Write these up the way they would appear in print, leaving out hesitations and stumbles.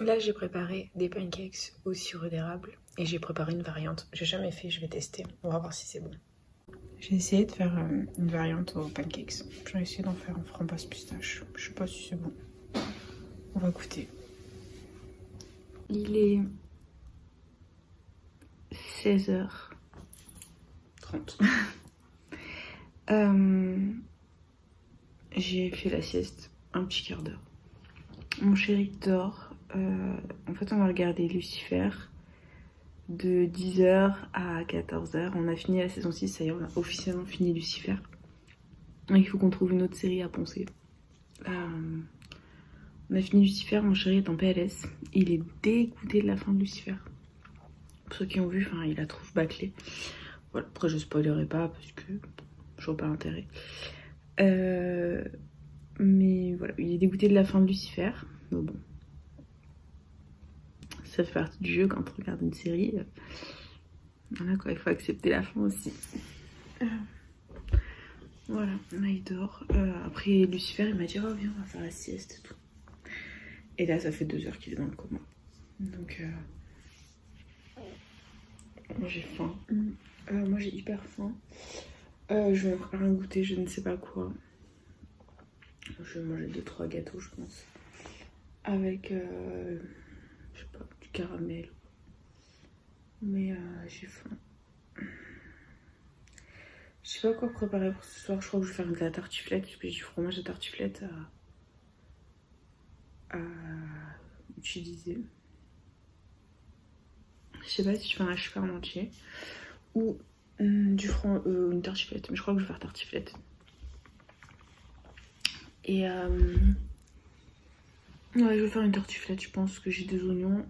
Là, j'ai préparé des pancakes au sirop d'érable et j'ai préparé une variante. J'ai jamais fait, je vais tester. On va voir si c'est bon. J'ai essayé de faire une variante aux pancakes. J'ai essayé d'en faire en framboise pistache. Je sais pas si c'est bon. On va goûter. Il est 16h30. J'ai fait la sieste un petit quart d'heure. Mon chéri dort. En fait, on va regarder Lucifer de 10h à 14h. On a fini la saison 6, ça y est, on a officiellement fini Lucifer. Il faut qu'on trouve une autre série à poncer. On a fini Lucifer, mon chéri est en PLS. Il est dégoûté de la fin de Lucifer. Pour ceux qui ont vu, il la trouve bâclée. Voilà, après je spoilerai pas parce que je vois pas l'intérêt. Mais voilà, il est dégoûté de la fin de Lucifer. Mais bon, ça fait partie du jeu quand on regarde une série. Voilà quoi, il faut accepter la fin aussi. Voilà, là il dort. Après Lucifer, il m'a dit oh viens on va faire la sieste et tout. Et là ça fait 2 heures qu'il est dans le coma. Donc moi j'ai faim. Moi j'ai hyper faim. Je vais me préparer un goûter, je ne sais pas quoi. Je vais manger 2-3 gâteaux je pense. Avec je sais pas, du caramel. Mais j'ai faim. Je sais pas quoi préparer pour ce soir. Je crois que je vais faire de la tartiflette parce que j'ai du fromage de tartiflette à utiliser. Je sais pas si je fais un haché parmentier ou une tartiflette. Mais je crois que je vais faire tartiflette. Et ouais, je vais faire une tartiflette. Je pense que j'ai 2 oignons.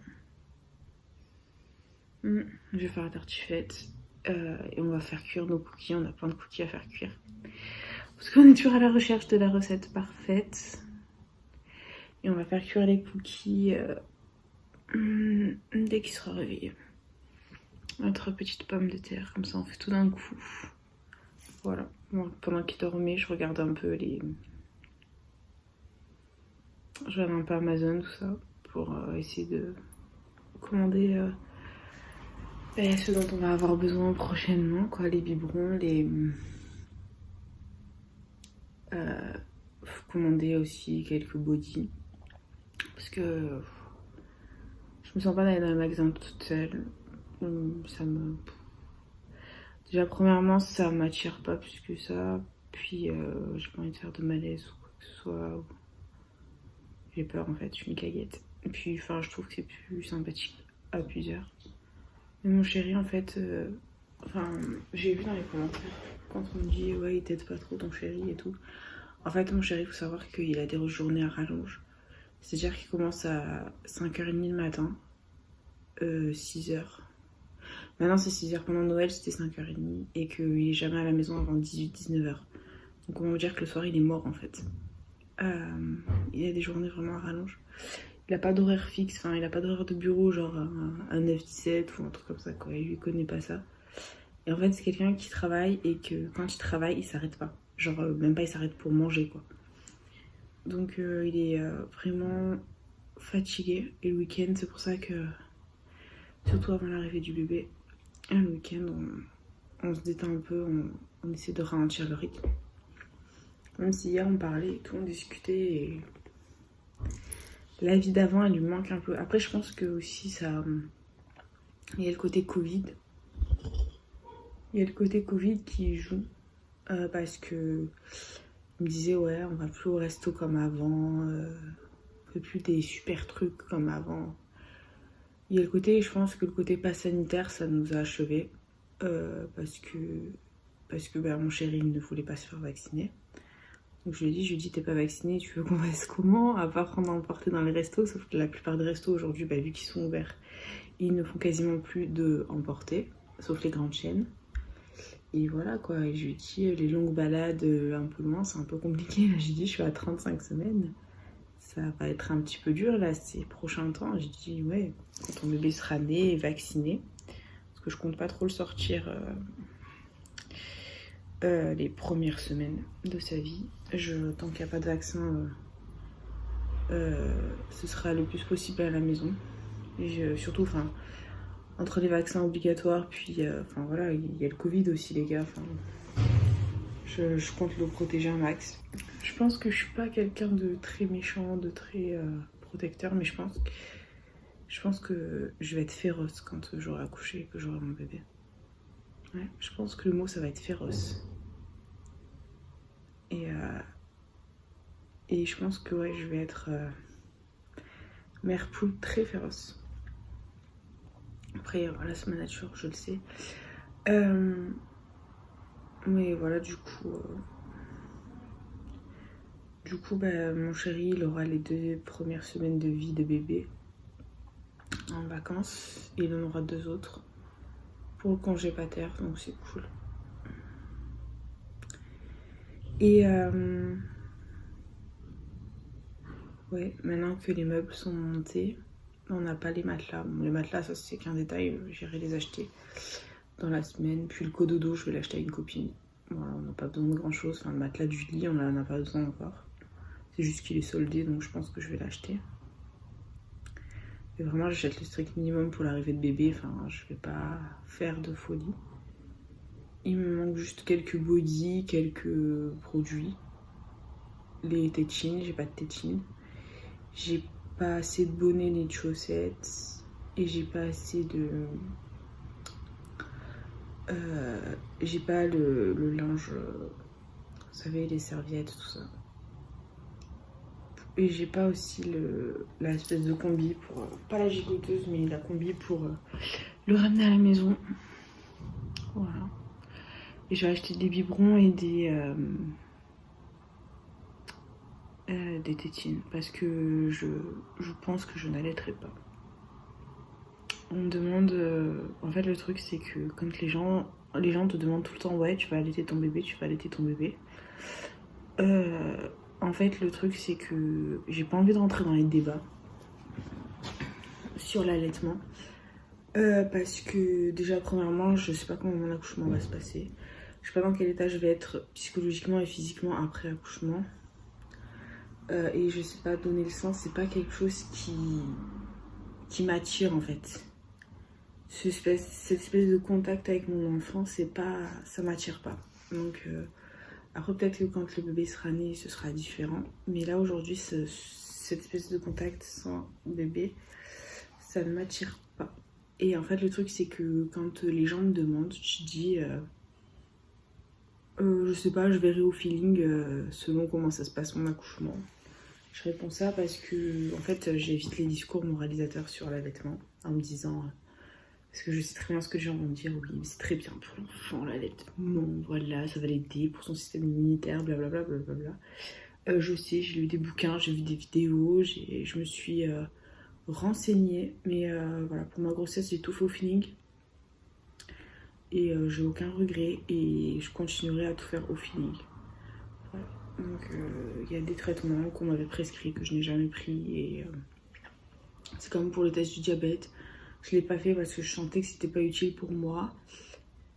Je vais faire la tartiflette. Et on va faire cuire nos cookies. On a plein de cookies à faire cuire. Parce qu'on est toujours à la recherche de la recette parfaite. Et on va faire cuire les cookies dès qu'il sera réveillé. Notre petite pomme de terre, comme ça on fait tout d'un coup. Voilà. Bon, pendant qu'il dormait, je regarde un peu je regarde un peu Amazon, tout ça, pour essayer de commander ce dont on va avoir besoin prochainement, quoi, les biberons, faut commander aussi quelques bodys. Parce que je me sens pas d'aller dans le magasin toute seule. Ça me... Déjà, premièrement, ça m'attire pas plus que ça. Puis, j'ai pas envie de faire de malaise ou quoi que ce soit. J'ai peur en fait, je suis une caguette. Et puis, je trouve que c'est plus sympathique à plusieurs. Mais mon chéri, en fait, j'ai vu dans les commentaires, quand on me dit ouais, il t'aide pas trop ton chéri et tout. En fait, mon chéri, il faut savoir qu'il a des journées à rallonge. C'est-à-dire qu'il commence à 5h30 le matin, 6h. Maintenant, c'est 6h. Pendant Noël, c'était 5h30 et qu'il est jamais à la maison avant 18-19h. Donc, on va dire que le soir, il est mort en fait. Il a des journées vraiment à rallonge. Il n'a pas d'horaire fixe, il n'a pas d'horaire de bureau, genre un 9-17 ou un truc comme ça, quoi. Il lui connaît pas ça. Et en fait, c'est quelqu'un qui travaille et que quand il travaille, il s'arrête pas. Genre, même pas il s'arrête pour manger, quoi. Donc, il est vraiment fatigué. Et le week-end, c'est pour ça que, surtout avant l'arrivée du bébé, le week-end, on se détend un peu, on essaie de ralentir le rythme. Même si hier, on parlait et tout, on discutait et la vie d'avant, elle lui manque un peu. Après, je pense que aussi, il y a le côté Covid. Il y a le côté Covid qui joue. Parce que il me disait, ouais, on va plus au resto comme avant. On fait plus des super trucs comme avant. Il y a le côté, je pense que le côté pas sanitaire, ça nous a achevés. Parce que mon chéri ne voulait pas se faire vacciner. Donc je lui ai dit, t'es pas vacciné, tu veux qu'on fasse comment? À part prendre à emporter dans les restos, sauf que la plupart des restos aujourd'hui, vu qu'ils sont ouverts, ils ne font quasiment plus de emporter, sauf les grandes chaînes. Et voilà quoi, et je lui ai dit, les longues balades un peu loin, c'est un peu compliqué. Là, j'ai dit, je suis à 35 semaines, ça va être un petit peu dur là, ces prochains temps. J'ai dit, ouais, quand ton bébé sera né et vacciné, parce que je compte pas trop le sortir les premières semaines de sa vie. Tant qu'il n'y a pas de vaccin, ce sera le plus possible à la maison. Surtout, enfin, entre les vaccins obligatoires, puis, enfin voilà, il y a le Covid aussi, les gars. Enfin, je compte le protéger un max. Je pense que je suis pas quelqu'un de très méchant, de très protecteur, mais je pense que je vais être féroce quand j'aurai accouché et que j'aurai mon bébé. Ouais, je pense que le mot, ça va être féroce. Et je pense que ouais, je vais être mère poule très féroce. Après, voilà, c'est ma nature, je le sais. Mais voilà, du coup, bah, mon chéri, il aura les 2 premières semaines de vie de bébé en vacances. Et il en aura 2 autres pour le congé pater, donc c'est cool. Et ouais, maintenant que les meubles sont montés, on n'a pas les matelas. Bon, les matelas, ça c'est qu'un détail, j'irai les acheter dans la semaine. Puis le cododo, je vais l'acheter à une copine. Voilà, on n'a pas besoin de grand chose. Enfin, le matelas du lit, on n'en a pas besoin encore. C'est juste qu'il est soldé, donc je pense que je vais l'acheter. Et vraiment, j'achète le strict minimum pour l'arrivée de bébé. Enfin, je vais pas faire de folie. Il me manque juste quelques bodys, quelques produits. Les tétines, j'ai pas de tétines. J'ai pas assez de bonnets ni de chaussettes. Et j'ai pas assez de... j'ai pas le linge, vous savez, les serviettes, tout ça. Et j'ai pas aussi l'espèce de combi pour, pas la gigoteuse, mais la combi pour le ramener à la maison. Voilà. Et j'ai acheté des biberons et des tétines parce que je pense que je n'allaiterai pas. On me demande, en fait le truc c'est que quand les gens te demandent tout le temps ouais tu vas allaiter ton bébé, en fait le truc c'est que j'ai pas envie de rentrer dans les débats sur l'allaitement parce que déjà premièrement je sais pas comment mon accouchement va se passer, je sais pas dans quel état je vais être psychologiquement et physiquement après accouchement et je sais pas, donner le sein c'est pas quelque chose qui m'attire en fait. Cette espèce de contact avec mon enfant, ça m'attire pas. Donc après peut-être que quand le bébé sera né, ce sera différent. Mais là aujourd'hui, cette espèce de contact sans bébé, ça ne m'attire pas. Et en fait le truc c'est que quand les gens me demandent, je dis je sais pas, je verrai au feeling selon comment ça se passe mon accouchement. Je réponds ça parce que en fait j'évite les discours moralisateurs sur l'allaitement en me disant parce que je sais très bien ce que les gens vont me dire, oui, mais c'est très bien pour l'enfant, l'allaitement, voilà, ça va l'aider pour son système immunitaire, blablabla, blablabla. Je sais, j'ai lu des bouquins, j'ai vu des vidéos, je me suis renseignée, mais voilà, pour ma grossesse, j'ai tout fait au feeling. Et j'ai aucun regret, et je continuerai à tout faire au feeling. Voilà. Donc, il y a des traitements qu'on m'avait prescrits que je n'ai jamais pris, et c'est comme pour le test du diabète. Je l'ai pas fait parce que je sentais que c'était pas utile pour moi.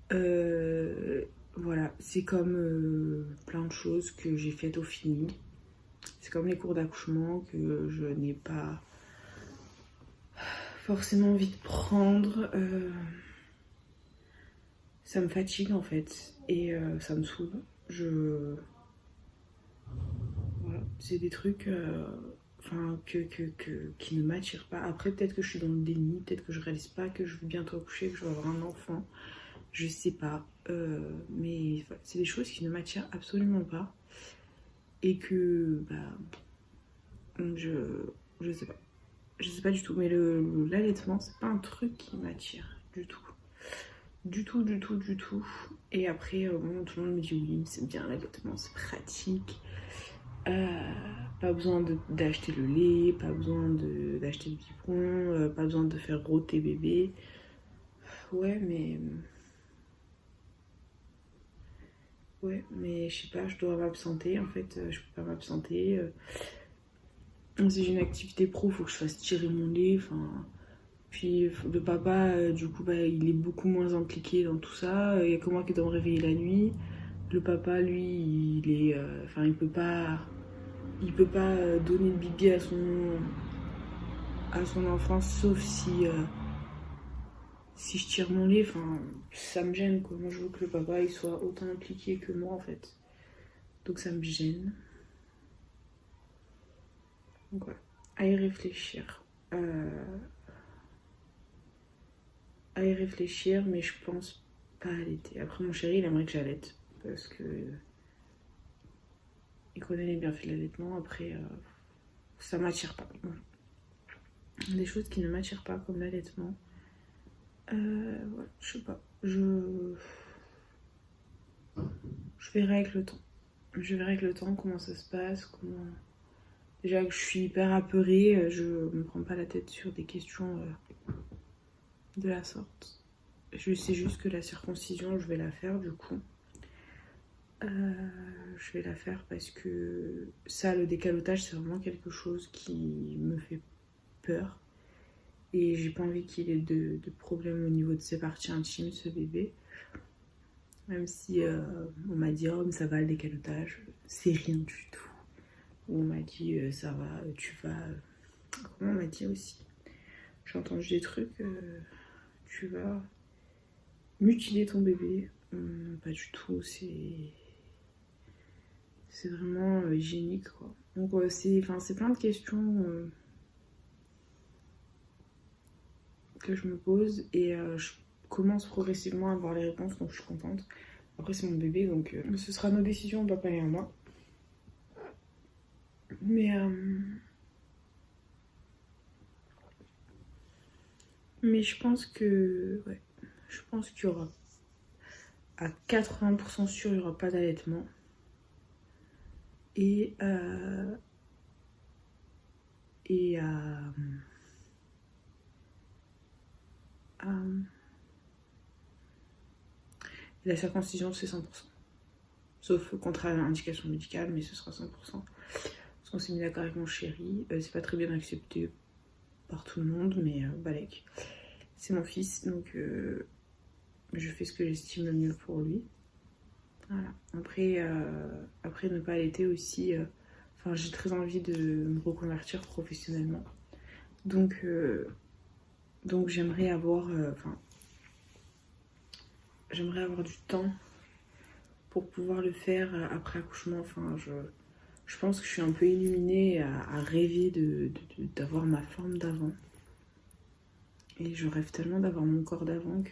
Voilà, c'est comme plein de choses que j'ai faites au feeling. C'est comme les cours d'accouchement que je n'ai pas forcément envie de prendre. Ça me fatigue en fait et ça me saoule. Voilà, c'est des trucs qui ne m'attirent pas. Après, peut-être que je suis dans le déni, peut-être que je réalise pas que je vais bientôt accoucher, que je vais avoir un enfant. Je sais pas. Mais voilà, c'est des choses qui ne m'attirent absolument pas. Et que, je sais pas. Je sais pas du tout. Mais l'allaitement, c'est pas un truc qui m'attire du tout. Du tout, du tout, du tout. Et après, bon, tout le monde me dit oui, c'est bien l'allaitement, c'est pratique. Pas besoin d'acheter le lait, pas besoin d'acheter le biberon, pas besoin de faire rôter bébé. Ouais, mais je sais pas, je dois m'absenter en fait, je peux pas m'absenter. Si j'ai une activité pro, faut que je fasse tirer mon lait, enfin. Puis le papa, du coup, il est beaucoup moins impliqué dans tout ça. Il y a que moi qui dois me réveiller la nuit. Le papa, lui, il est, il peut pas. il peut pas donner le bébé à son enfant, sauf si je tire mon lait. Enfin, ça me gêne, quoi. Moi, je veux que le papa il soit autant impliqué que moi, en fait. Donc ça me gêne. Donc voilà, à y réfléchir. À y réfléchir, mais je pense pas allaiter. Après, mon chéri, il aimerait que j'allaite. Parce que il connaît les bienfaits de l'allaitement. Après, ça m'attire pas. Voilà. Des choses qui ne m'attirent pas, comme l'allaitement. Voilà, je sais pas. Je verrai avec le temps. Je verrai avec le temps comment ça se passe, comment... Déjà que je suis hyper apeurée, je me prends pas la tête sur des questions de la sorte. Je sais juste que la circoncision, je vais la faire du coup. Je vais la faire parce que ça, le décalotage, c'est vraiment quelque chose qui me fait peur. Et j'ai pas envie qu'il ait de problème au niveau de ses parties intimes, ce bébé. Même si on m'a dit, oh, mais ça va le décalotage, c'est rien du tout. Ou on m'a dit, ça va, tu vas. Comment on m'a dit aussi? J'ai entendu des trucs, tu vas mutiler ton bébé. Pas du tout, c'est vraiment hygiénique, quoi. Donc c'est plein de questions que je me pose et je commence progressivement à avoir les réponses, donc je suis contente. Après c'est mon bébé, donc ce sera nos décisions, papa et moi. Mais je pense que ouais, je pense qu'il y aura à 80% sûr, il n'y aura pas d'allaitement. Et la circoncision, c'est 100%. Sauf contre indication médicale, mais ce sera 100%. Parce qu'on s'est mis d'accord avec mon chéri. C'est pas très bien accepté par tout le monde, mais balèque. C'est mon fils, donc je fais ce que j'estime le mieux pour lui. Voilà. Après ne pas allaiter aussi... j'ai très envie de me reconvertir professionnellement. Donc j'aimerais avoir... j'aimerais avoir du temps pour pouvoir le faire après accouchement. Je pense que je suis un peu illuminée à rêver d'avoir ma forme d'avant. Et je rêve tellement d'avoir mon corps d'avant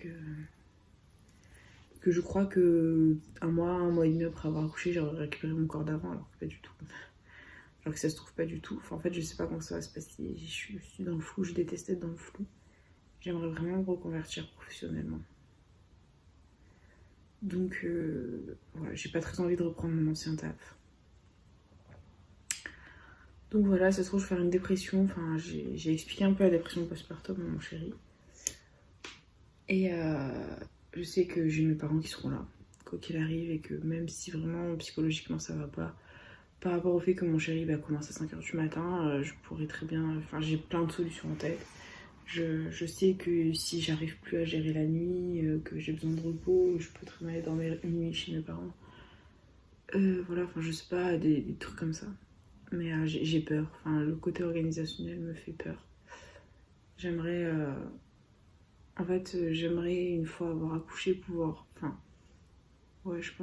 que je crois que un mois et demi après avoir accouché, j'aurais récupéré mon corps d'avant, alors que pas du tout. Alors que ça se trouve pas du tout. Enfin, en fait, je sais pas comment ça va se passer. Je suis dans le flou, je déteste être dans le flou. J'aimerais vraiment me reconvertir professionnellement. Donc, voilà, j'ai pas très envie de reprendre mon ancien taf. Donc voilà, ça se trouve, je vais faire une dépression. Enfin, j'ai expliqué un peu la dépression postpartum à mon chéri. Et je sais que j'ai mes parents qui seront là, quoi qu'il arrive, et que même si vraiment psychologiquement ça va pas, par rapport au fait que mon chéri commence à 5h du matin, je pourrais très bien... Enfin, j'ai plein de solutions en tête. Je sais que si j'arrive plus à gérer la nuit, que j'ai besoin de repos, je peux très bien aller dormir une nuit chez mes parents. Voilà, enfin, je sais pas, des trucs comme ça. Mais j'ai peur. Enfin, le côté organisationnel me fait peur. J'aimerais... En fait, j'aimerais, une fois avoir accouché, pouvoir... Enfin, ouais, je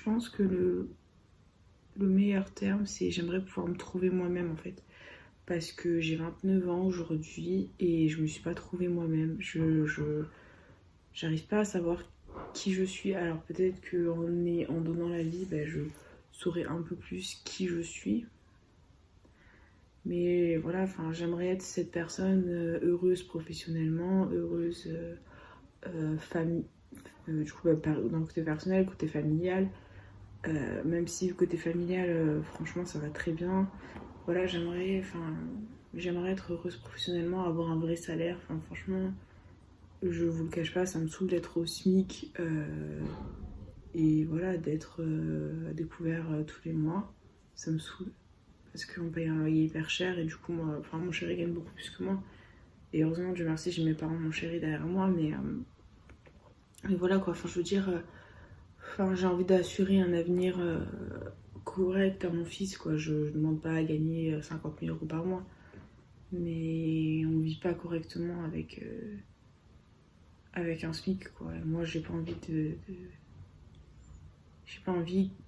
pense que le meilleur terme, c'est j'aimerais pouvoir me trouver moi-même, en fait. Parce que j'ai 29 ans aujourd'hui et je me suis pas trouvée moi-même. J'arrive pas à savoir qui je suis. Alors peut-être qu'en donnant la vie, je saurais un peu plus qui je suis. Mais voilà, j'aimerais être cette personne heureuse professionnellement, heureuse famille. Du coup, dans le côté personnel, côté familial. Même si le côté familial, franchement, ça va très bien. Voilà, j'aimerais être heureuse professionnellement, avoir un vrai salaire. Franchement, je vous le cache pas, ça me saoule d'être au SMIC et voilà, d'être à découvert tous les mois. Ça me saoule parce qu'on paye un loyer hyper cher et du coup, mon chéri gagne beaucoup plus que moi. Et heureusement, Dieu merci, j'ai mes parents, mon chéri derrière moi, mais voilà quoi. Je veux dire, j'ai envie d'assurer un avenir correcte à mon fils, quoi. Je demande pas à gagner 50 000 euros par mois. Mais on vit pas correctement avec un SMIC, quoi. Et moi, j'ai pas envie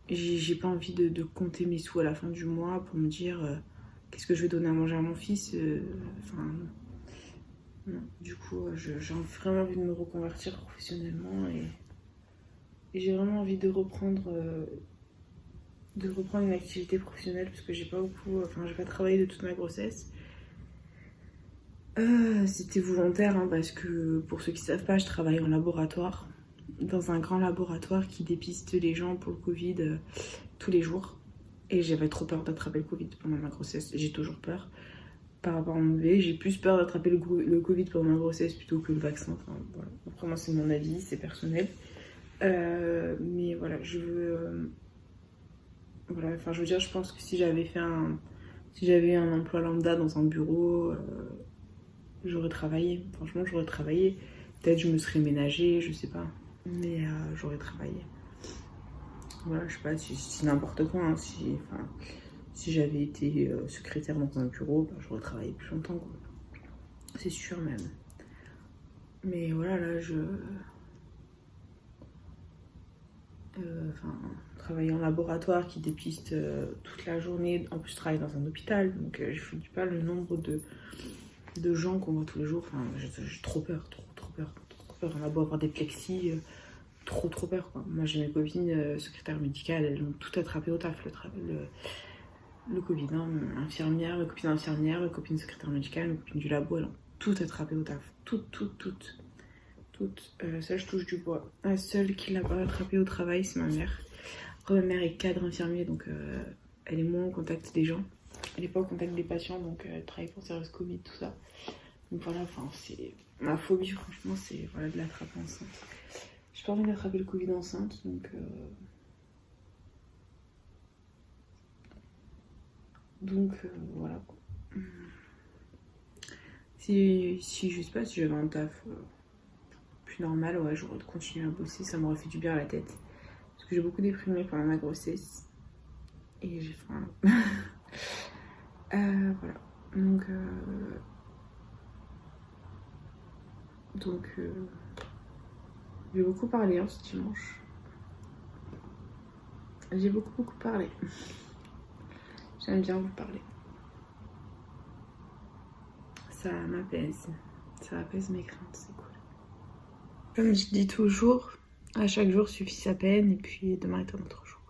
j'ai pas envie de compter mes sous à la fin du mois pour me dire qu'est-ce que je vais donner à manger à mon fils. Enfin, non. Du coup, j'ai vraiment envie de me reconvertir professionnellement et j'ai vraiment envie de reprendre une activité professionnelle parce que j'ai pas travaillé de toute ma grossesse. C'était volontaire hein, parce que pour ceux qui savent pas, je travaille en laboratoire, dans un grand laboratoire qui dépiste les gens pour le Covid tous les jours. Et j'avais trop peur d'attraper le Covid pendant ma grossesse. J'ai toujours peur. Par rapport à mon bébé, j'ai plus peur d'attraper le Covid pendant ma grossesse plutôt que le vaccin. Enfin, voilà. Après moi c'est mon avis, c'est personnel. Mais voilà, je veux... voilà, enfin je veux dire, je pense que si j'avais eu un emploi lambda dans un bureau, j'aurais travaillé. Franchement, j'aurais travaillé. Peut-être je me serais ménagée, je sais pas. Mais j'aurais travaillé. Voilà, je sais pas, si n'importe quoi. Hein, si j'avais été secrétaire dans un bureau, bah, j'aurais travaillé plus longtemps, quoi. C'est sûr même. Mais voilà, là, travailler en laboratoire qui dépiste toute la journée. En plus, je travaille dans un hôpital, donc je ne dis pas le nombre de gens qu'on voit tous les jours. Enfin, j'ai trop peur, trop peur. On a beau avoir des plexis, trop peur, quoi. Moi, j'ai mes copines secrétaires médicales, elles ont tout attrapé au taf, le Covid. Hein. Infirmière, mes copines infirmières, mes copines secrétaires médicales, mes copines du labo, elles ont tout attrapé au taf. Toutes. Ça, je touche du bois. La seule qui l'a pas attrapé au travail, c'est ma mère. Après, ma mère est cadre infirmier, donc elle est moins en contact des gens. Elle est pas au contact des patients, donc elle travaille pour service Covid, tout ça. Donc voilà, enfin, c'est ma phobie, franchement, c'est voilà, de l'attraper enceinte. J'ai pas envie d'attraper le Covid enceinte, donc voilà. Si je sais pas, si j'avais un taf plus normal, ouais, j'aurais continué à bosser, ça m'aurait fait du bien à la tête. Parce que j'ai beaucoup déprimé pendant ma grossesse. Et j'ai faim. Voilà. Donc j'ai beaucoup parlé hein, ce dimanche. J'ai beaucoup parlé. J'aime bien vous parler. Ça m'apaise. Ça apaise mes craintes, c'est cool. Comme je dis toujours, à chaque jour suffit sa peine et puis demain est un autre jour.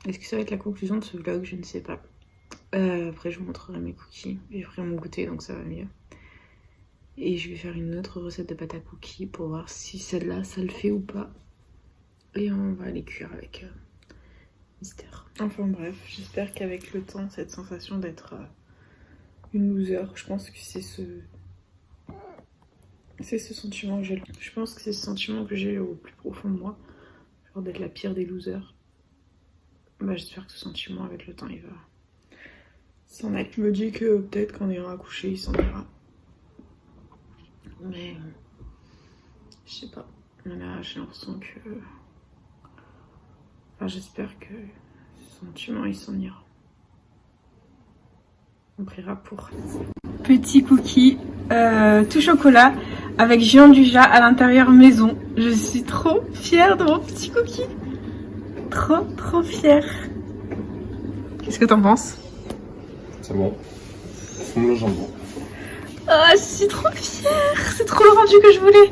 Est-ce que ça va être la conclusion de ce vlog? Je ne sais pas. Après je vous montrerai mes cookies. J'ai pris mon goûter donc ça va mieux. Et je vais faire une autre recette de pâte à cookies pour voir si celle-là ça le fait ou pas. Et on va les cuire avec mystère. Enfin bref, j'espère qu'avec le temps, cette sensation d'être une loser, je pense que c'est ce sentiment que j'ai. Je pense que c'est ce sentiment que j'ai au plus profond de moi. Genre d'être la pire des losers. Bah j'espère que ce sentiment avec le temps il va s'en aller. Je me dis que peut-être qu'en ayant accouché il s'en ira. Mais je sais pas. Là j'ai l'impression que... Enfin j'espère que ce sentiment il s'en ira. On priera pour. Petit cookie tout chocolat avec géant du Jat à l'intérieur maison. Je suis trop fière de mon petit cookie. Trop fière. Qu'est-ce que t'en penses? C'est bon. Fume le jambon. Ah, je suis trop fière. C'est trop le rendu que je voulais.